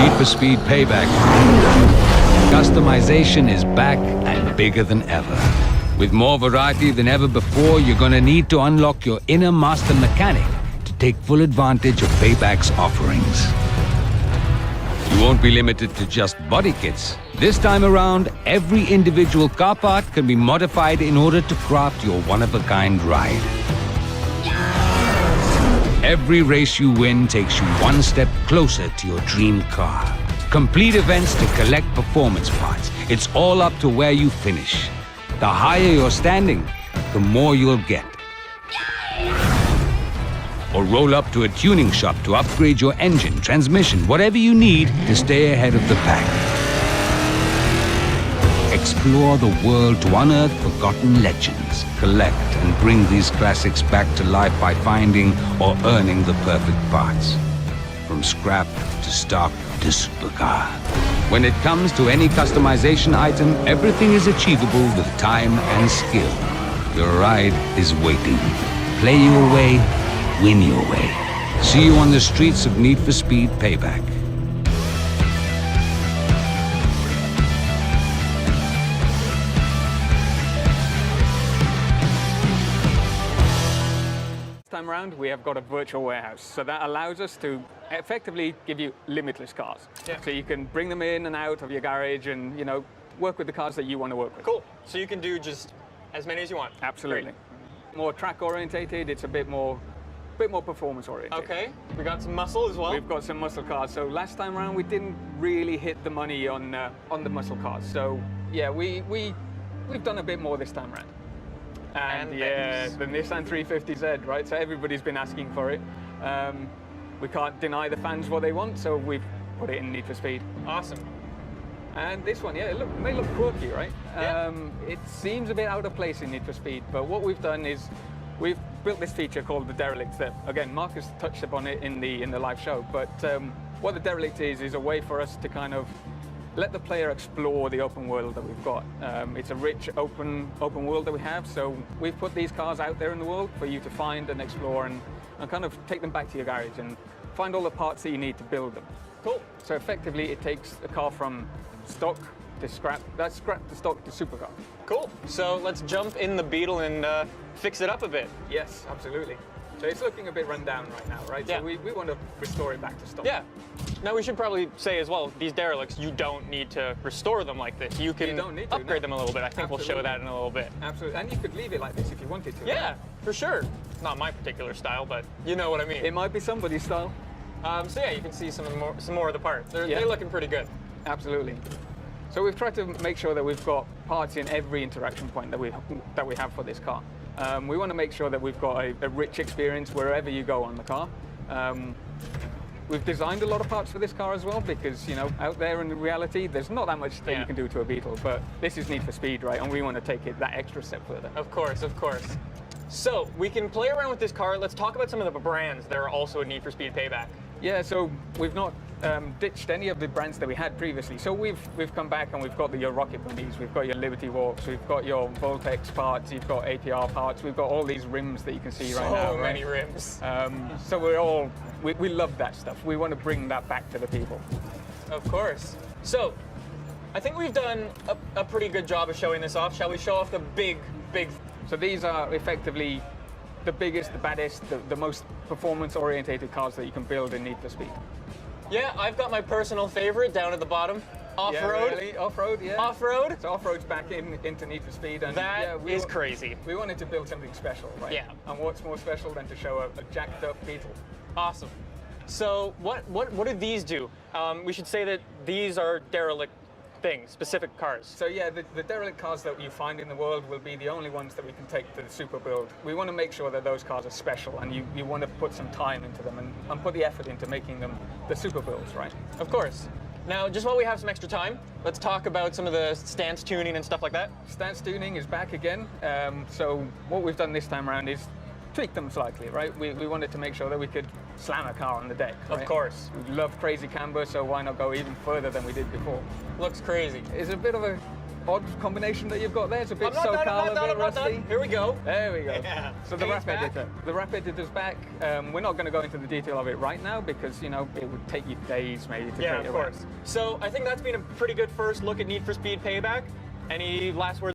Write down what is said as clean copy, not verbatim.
Need for Speed Payback. Customization is back and bigger than ever. With more variety than ever before, you're gonna need to unlock your inner master mechanic to take full advantage of Payback's offerings. You won't be limited to just body kits. This time around, every individual car part can be modified in order to craft your one-of-a-kind ride. Every race you win takes you one step closer to your dream car. Complete events to collect performance parts. It's all up to where you finish. The higher your standing, the more you'll get. Or roll up to a tuning shop to upgrade your engine, transmission, whatever you need to stay ahead of the pack. Explore the world to unearth forgotten legends. Collect and bring these classics back to life by finding or earning the perfect parts. From scrap to stock to supercar. When it comes to any customization item, everything is achievable with time and skill. Your ride is waiting. Play your way, win your way. See you on the streets of Need for Speed Payback. Time around, we have got a virtual warehouse, so that allows us to effectively give you limitless cars. Yeah. So you can bring them in and out of your garage and, you know, work with the cars that you want to work with. Cool. So you can do just as many as you want. Absolutely. Great. More track orientated, it's a bit more performance oriented. Okay. We got some muscle as well. We've got some muscle cars. So last time around we didn't really hit the money on the muscle cars. So yeah, we've done a bit more this time around. And yeah, the Nissan 350Z, right? So everybody's been asking for it. We can't deny the fans what they want, so we've put it in Need for Speed. Awesome. And this one, yeah, it may look quirky, right? Yeah. It seems a bit out of place in Need for Speed, but what we've done is we've built this feature called the Derelict that, again, Marcus touched upon it in the live show, but what the Derelict is a way for us to kind of let the player explore the open world that we've got. It's a rich open world that we have, so we've put these cars out there in the world for you to find and explore and kind of take them back to your garage and find all the parts that you need to build them. Cool. So effectively it takes a car from stock to scrap, that's scrap to stock to supercar. Cool. So let's jump in the Beetle and fix it up a bit. Yes, absolutely. So it's looking a bit run down right now, right? Yeah. So we want to restore it back to stock. Yeah. Now we should probably say as well, these derelicts, you don't need to restore them like this. You can upgrade them a little bit. I think we'll show that in a little bit. Absolutely. And you could leave it like this if you wanted to. Yeah, right? for sure. Not my particular style, but you know what I mean. It might be somebody's style. So yeah, you can see some more of the parts. They're looking pretty good. Absolutely. So we've tried to make sure that we've got parts in every interaction point that we have for this car. We want to make sure that we've got a rich experience wherever you go on the car. We've designed a lot of parts for this car as well because, you know, out there in reality, there's not that much that you can do to a Beetle, but this is Need for Speed, right? And we want to take it that extra step further. Of course, of course. So we can play around with this car. Let's talk about some of the brands that are also a Need for Speed Payback. Yeah, so we've not ditched any of the brands that we had previously. So we've come back and we've got your Rocket Bunnies, we've got your Liberty Walks, we've got your Voltex parts, you've got APR parts, we've got all these rims that you can see right now. So many rims. So we love that stuff. We want to bring that back to the people. Of course. So I think we've done a pretty good job of showing this off. Shall we show off the big? So these are effectively the biggest, the baddest, the most performance-orientated cars that you can build in Need for Speed. Yeah, I've got my personal favorite down at the bottom. Off-road. Yeah, really? Off-road, yeah. Off-road. So off-road's back into Need for Speed. And that is crazy. We wanted to build something special, right? Yeah. And what's more special than to show a jacked-up Beetle? Awesome. So what do these do? We should say that these are derelict things, specific cars. So yeah, the derelict cars that you find in the world will be the only ones that we can take to the super build. We want to make sure that those cars are special, and you want to put some time into them and put the effort into making them the super builds, right? Of course. Now, just while we have some extra time, let's talk about some of the stance tuning and stuff like that. Stance tuning is back again. So what we've done this time around is tweak them slightly, right? We wanted to make sure that we could slam a car on the deck, right? Of course. We love crazy camber, so why not go even further than we did before? Looks crazy. It's a bit of a odd combination that you've got there. It's a bit I'm not SoCal, a bit rusty. Here we go. There we go. Yeah. So the wrap editor. The wrap editor's back. We're not going to go into the detail of it right now because, you know, it would take you days maybe to create Yeah, a of wrap. course. So I think that's been a pretty good first look at Need for Speed Payback. Any last words?